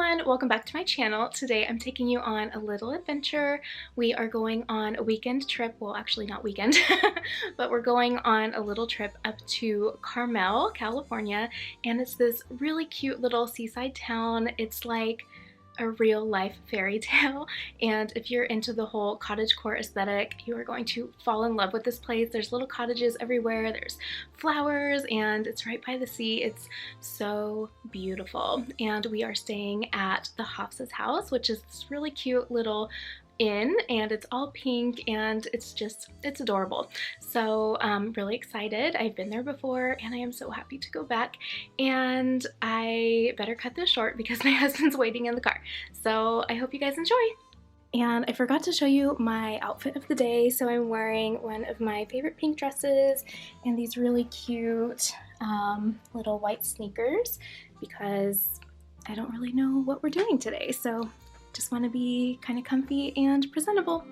everyone, welcome back to my channel. Today I'm taking you on a little adventure. We are going on a weekend trip, well actually not weekend, but we're going on a little trip up to Carmel, California, and it's this really cute little seaside town. It's like a real life fairy tale, and if you're into the whole cottagecore aesthetic, you are going to fall in love with this place. There's little cottages everywhere, there's flowers, and it's right by the sea. It's so beautiful. And we are staying at the Hofsas house, which is this really cute little inn, and it's all pink and it's adorable. So I'm really excited. I've been there before and I am so happy to go back, and I better cut this short because my husband's waiting in the car. So I hope you guys enjoy. And I forgot to show you my outfit of the day. So I'm wearing one of my favorite pink dresses and these really cute little white sneakers because I don't really know what we're doing today. So just want to be kind of comfy and presentable.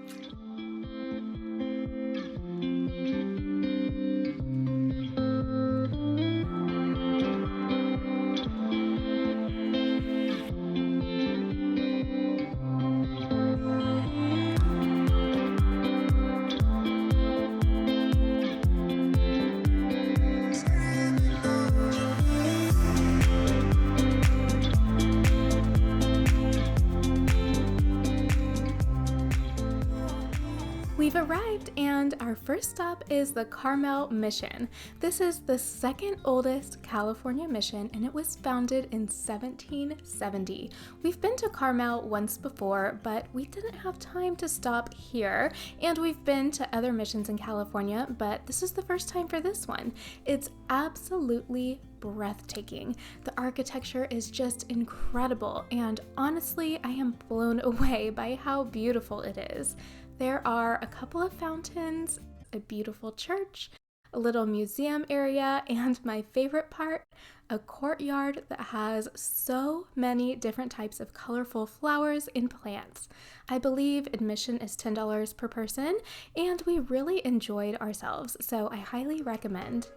We've arrived, and our first stop is the Carmel Mission. This is the second oldest California mission, and it was founded in 1770. We've been to Carmel once before, but we didn't have time to stop here, and we've been to other missions in California, but this is the first time for this one. It's absolutely breathtaking. The architecture is just incredible, and honestly, I am blown away by how beautiful it is. There are a couple of fountains, a beautiful church, a little museum area, and my favorite part, a courtyard that has so many different types of colorful flowers and plants. I believe admission is $10 per person, and we really enjoyed ourselves, so I highly recommend.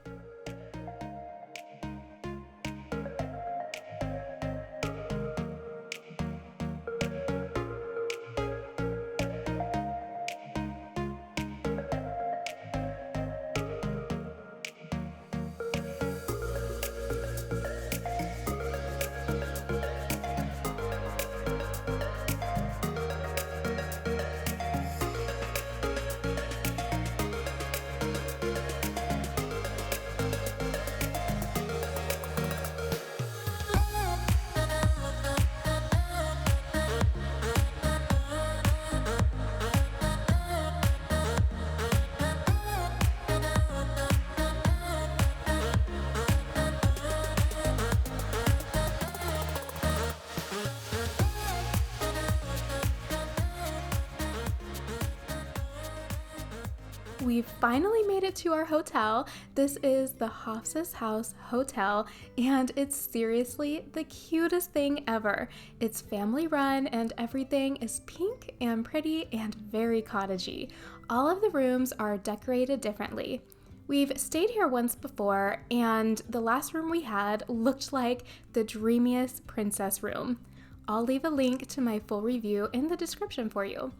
We finally made it to our hotel. This is the Hofsas House Hotel, and it's seriously the cutest thing ever. It's family run and everything is pink and pretty and very cottagey. All of the rooms are decorated differently. We've stayed here once before, and the last room we had looked like the dreamiest princess room. I'll leave a link to my full review in the description for you.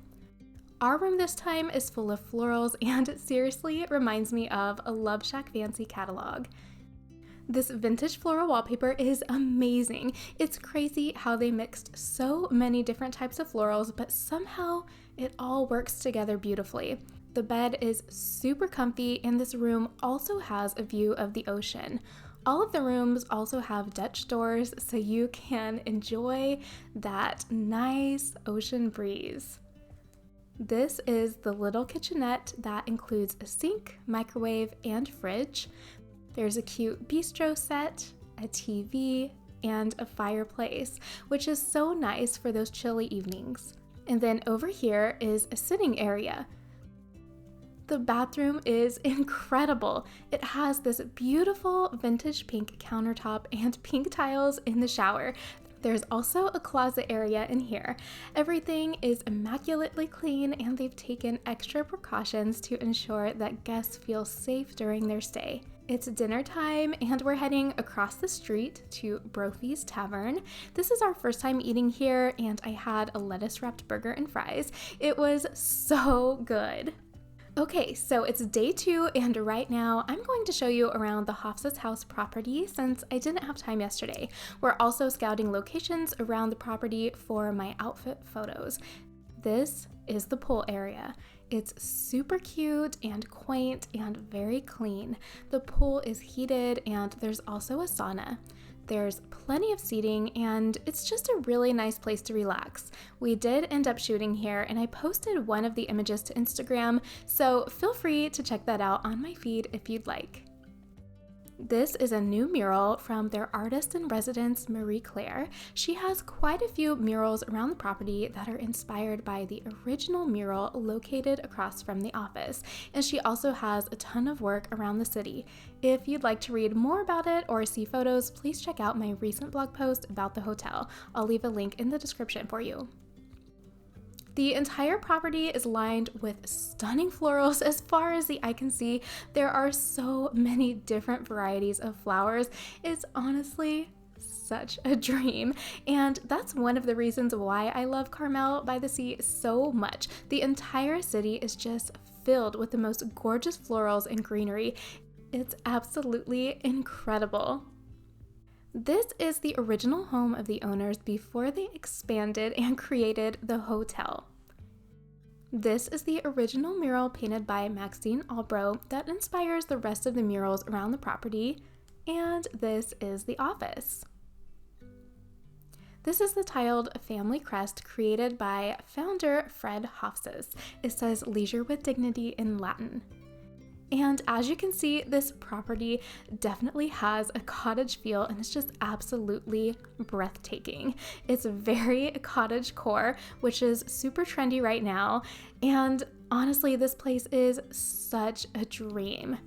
Our room this time is full of florals, and seriously, it reminds me of a Love Shack Fancy catalog. This vintage floral wallpaper is amazing. It's crazy how they mixed so many different types of florals, but somehow it all works together beautifully. The bed is super comfy, and this room also has a view of the ocean. All of the rooms also have Dutch doors, so you can enjoy that nice ocean breeze. This is the little kitchenette that includes a sink, microwave, and fridge. There's a cute bistro set, a TV, and a fireplace, which is so nice for those chilly evenings. And then over here is a sitting area. The bathroom is incredible. It has this beautiful vintage pink countertop and pink tiles in the shower. There's also a closet area in here. Everything is immaculately clean, and they've taken extra precautions to ensure that guests feel safe during their stay. It's dinner time and we're heading across the street to Brophy's Tavern. This is our first time eating here and I had a lettuce wrapped burger and fries. It was so good. Okay, so it's day 2 and right now I'm going to show you around the Hofsas house property since I didn't have time yesterday. We're also scouting locations around the property for my outfit photos. This is the pool area. It's super cute and quaint and very clean. The pool is heated and there's also a sauna. There's plenty of seating and it's just a really nice place to relax. We did end up shooting here and I posted one of the images to Instagram, so feel free to check that out on my feed if you'd like. This is a new mural from their artist in residence, Marie Claire. She has quite a few murals around the property that are inspired by the original mural located across from the office. And she also has a ton of work around the city. If you'd like to read more about it or see photos, please check out my recent blog post about the hotel. I'll leave a link in the description for you. The entire property is lined with stunning florals as far as the eye can see. There are so many different varieties of flowers. It's honestly such a dream. And that's one of the reasons why I love Carmel by the Sea so much. The entire city is just filled with the most gorgeous florals and greenery. It's absolutely incredible. This is the original home of the owners before they expanded and created the hotel. This is the original mural painted by Maxine Albro that inspires the rest of the murals around the property, and this is the office. This is the tiled family crest created by founder Fred Hofsas. It says "Leisure with Dignity" in Latin. And as you can see, this property definitely has a cottage feel and it's just absolutely breathtaking. It's very cottagecore, which is super trendy right now. And honestly, this place is such a dream.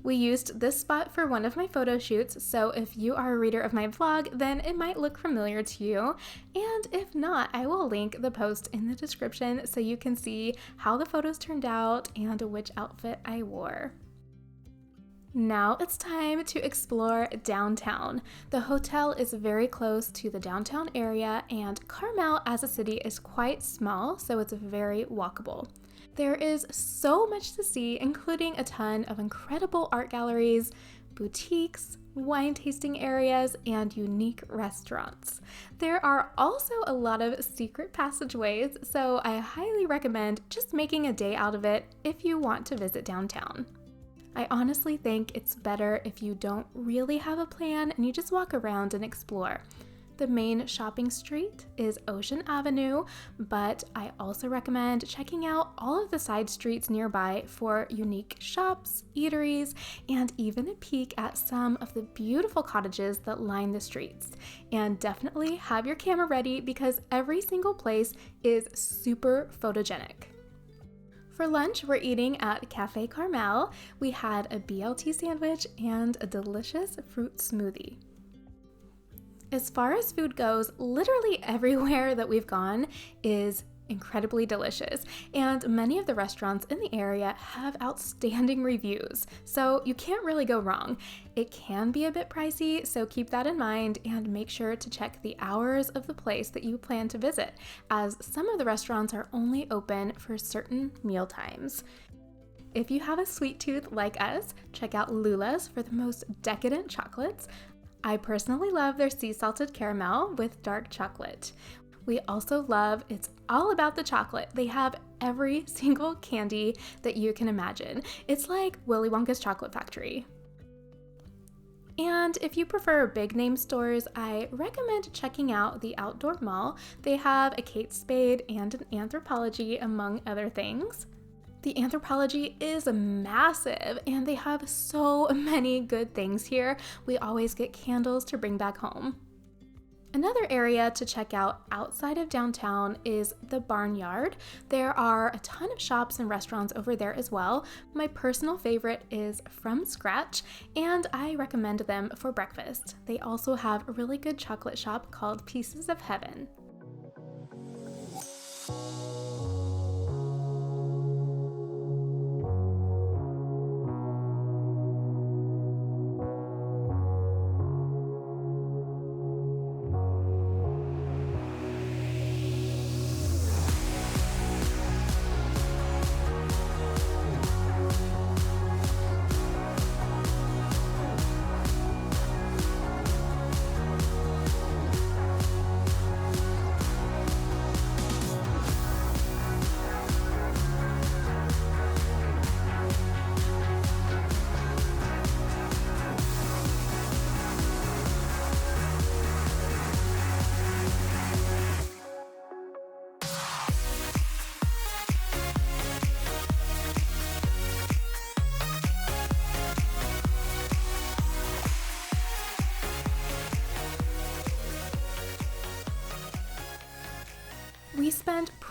We used this spot for one of my photo shoots, so if you are a reader of my vlog, then it might look familiar to you. And if not, I will link the post in the description so you can see how the photos turned out and which outfit I wore. Now it's time to explore downtown. The hotel is very close to the downtown area and Carmel as a city is quite small, so it's very walkable. There is so much to see, including a ton of incredible art galleries, boutiques, wine tasting areas, and unique restaurants. There are also a lot of secret passageways, so I highly recommend just making a day out of it if you want to visit downtown. I honestly think it's better if you don't really have a plan and you just walk around and explore. The main shopping street is Ocean Avenue, but I also recommend checking out all of the side streets nearby for unique shops, eateries, and even a peek at some of the beautiful cottages that line the streets. And definitely have your camera ready because every single place is super photogenic. For lunch, we're eating at Cafe Carmel. We had a BLT sandwich and a delicious fruit smoothie. As far as food goes, literally everywhere that we've gone is incredibly delicious, and many of the restaurants in the area have outstanding reviews, so you can't really go wrong. It can be a bit pricey, so keep that in mind and make sure to check the hours of the place that you plan to visit, as some of the restaurants are only open for certain meal times. If you have a sweet tooth like us, check out Lula's for the most decadent chocolates. I personally love their sea salted caramel with dark chocolate. We also love It's All About the Chocolate. They have every single candy that you can imagine. It's like Willy Wonka's chocolate factory. And if you prefer big name stores, I recommend checking out the Outdoor Mall. They have a Kate Spade and an Anthropologie, among other things. The Anthropologie is massive and they have so many good things here. We always get candles to bring back home. Another area to check out outside of downtown is the Barnyard. There are a ton of shops and restaurants over there as well. My personal favorite is From Scratch, and I recommend them for breakfast. They also have a really good chocolate shop called Pieces of Heaven.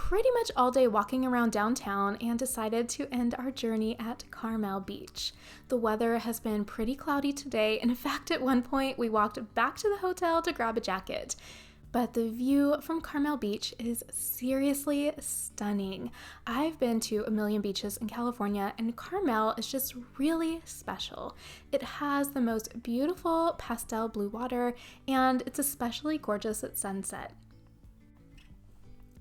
pretty much all day walking around downtown and decided to end our journey at Carmel Beach. The weather has been pretty cloudy today. In fact, at one point we walked back to the hotel to grab a jacket. But the view from Carmel Beach is seriously stunning. I've been to a million beaches in California, and Carmel is just really special. It has the most beautiful pastel blue water, and it's especially gorgeous at sunset.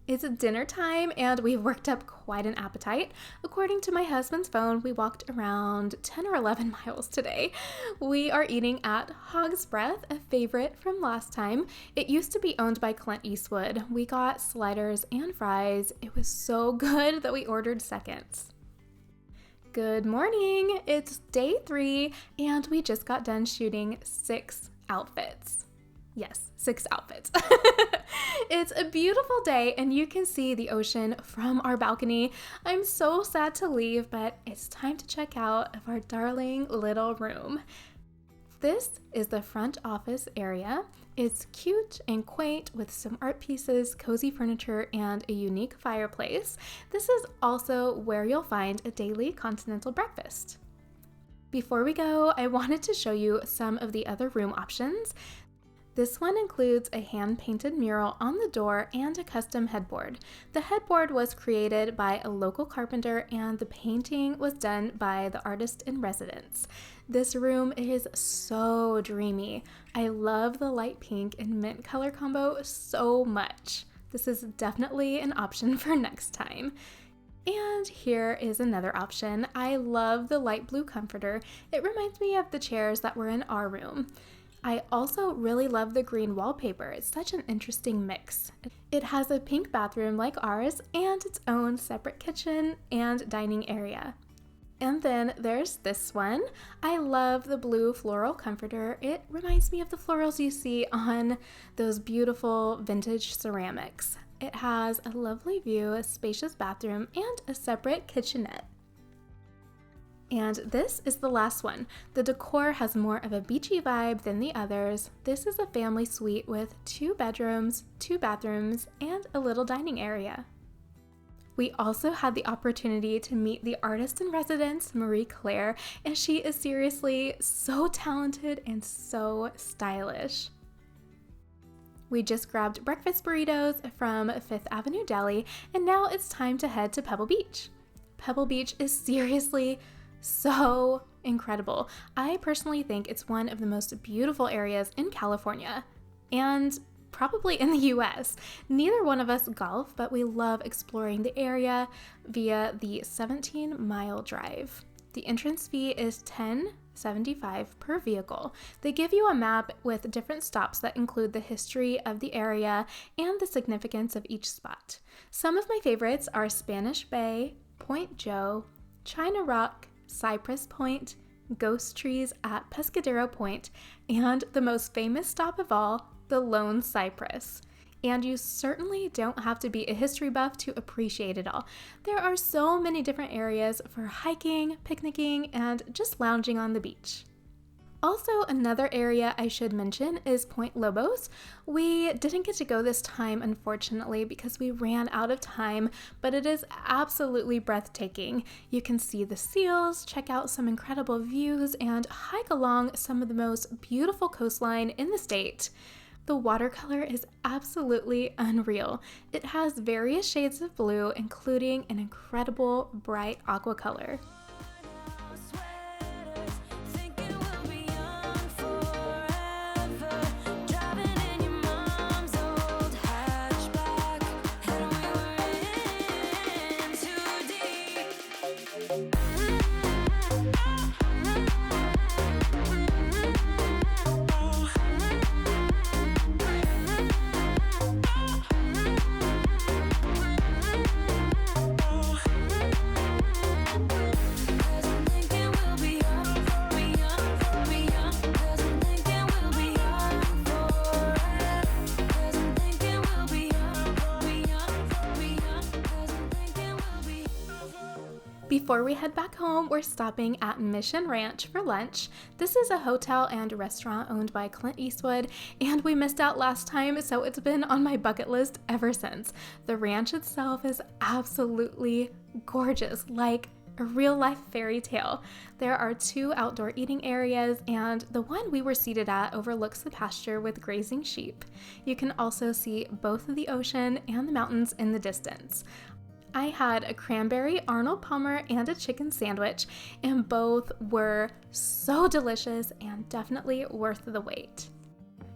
It's dinner time and we've worked up quite an appetite. According to my husband's phone, we walked around 10 or 11 miles today. We are eating at Hog's Breath, a favorite from last time. It used to be owned by Clint Eastwood. We got sliders and fries. It was so good that we ordered seconds. Good morning. It's day 3 and we just got done shooting 6 outfits. Yes, 6 outfits. It's a beautiful day and you can see the ocean from our balcony. I'm so sad to leave, but it's time to check out of our darling little room. This is the front office area. It's cute and quaint with some art pieces, cozy furniture, and a unique fireplace. This is also where you'll find a daily continental breakfast. Before we go, I wanted to show you some of the other room options. This one includes a hand-painted mural on the door and a custom headboard. The headboard was created by a local carpenter and the painting was done by the artist in residence. This room is so dreamy. I love the light pink and mint color combo so much. This is definitely an option for next time. And here is another option. I love the light blue comforter. It reminds me of the chairs that were in our room. I also really love the green wallpaper. It's such an interesting mix. It has a pink bathroom like ours and its own separate kitchen and dining area. And then there's this one. I love the blue floral comforter. It reminds me of the florals you see on those beautiful vintage ceramics. It has a lovely view, a spacious bathroom, and a separate kitchenette. And this is the last one. The decor has more of a beachy vibe than the others. This is a family suite with 2 bedrooms, 2 bathrooms, and a little dining area. We also had the opportunity to meet the artist in residence, Marie Claire, and she is seriously so talented and so stylish. We just grabbed breakfast burritos from Fifth Avenue Deli, and now it's time to head to Pebble Beach. Pebble Beach is seriously so incredible. I personally think it's one of the most beautiful areas in California and probably in the US. Neither one of us golf, but we love exploring the area via the 17-mile drive. The entrance fee is $10.75 per vehicle. They give you a map with different stops that include the history of the area and the significance of each spot. Some of my favorites are Spanish Bay, Point Joe, China Rock, Cypress Point, Ghost Trees at Pescadero Point, and the most famous stop of all, the Lone Cypress. And you certainly don't have to be a history buff to appreciate it all. There are so many different areas for hiking, picnicking, and just lounging on the beach. Also, another area I should mention is Point Lobos. We didn't get to go this time, unfortunately, because we ran out of time, but it is absolutely breathtaking. You can see the seals, check out some incredible views, and hike along some of the most beautiful coastline in the state. The watercolor is absolutely unreal. It has various shades of blue, including an incredible bright aqua color. Before we head back home, we're stopping at Mission Ranch for lunch. This is a hotel and restaurant owned by Clint Eastwood, and we missed out last time, so it's been on my bucket list ever since. The ranch itself is absolutely gorgeous, like a real-life fairy tale. There are 2 outdoor eating areas, and the one we were seated at overlooks the pasture with grazing sheep. You can also see both of the ocean and the mountains in the distance. I had a cranberry Arnold Palmer and a chicken sandwich, and both were so delicious and definitely worth the wait.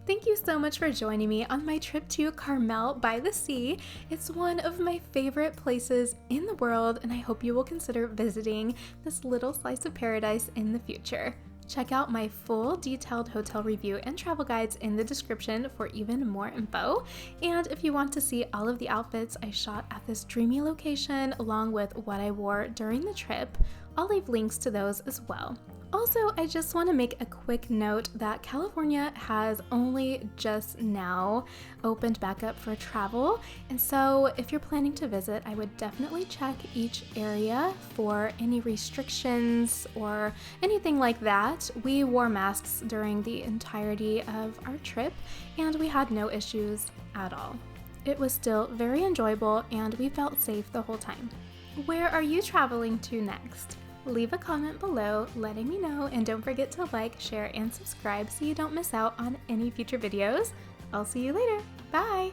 Thank you so much for joining me on my trip to Carmel by the Sea. It's one of my favorite places in the world, and I hope you will consider visiting this little slice of paradise in the future. Check out my full detailed hotel review and travel guides in the description for even more info. And if you want to see all of the outfits I shot at this dreamy location, along with what I wore during the trip, I'll leave links to those as well. Also, I just want to make a quick note that California has only just now opened back up for travel, and so if you're planning to visit, I would definitely check each area for any restrictions or anything like that. We wore masks during the entirety of our trip, and we had no issues at all. It was still very enjoyable, and we felt safe the whole time. Where are you traveling to next? Leave a comment below letting me know, and don't forget to like, share, and subscribe so you don't miss out on any future videos. I'll see you later. Bye!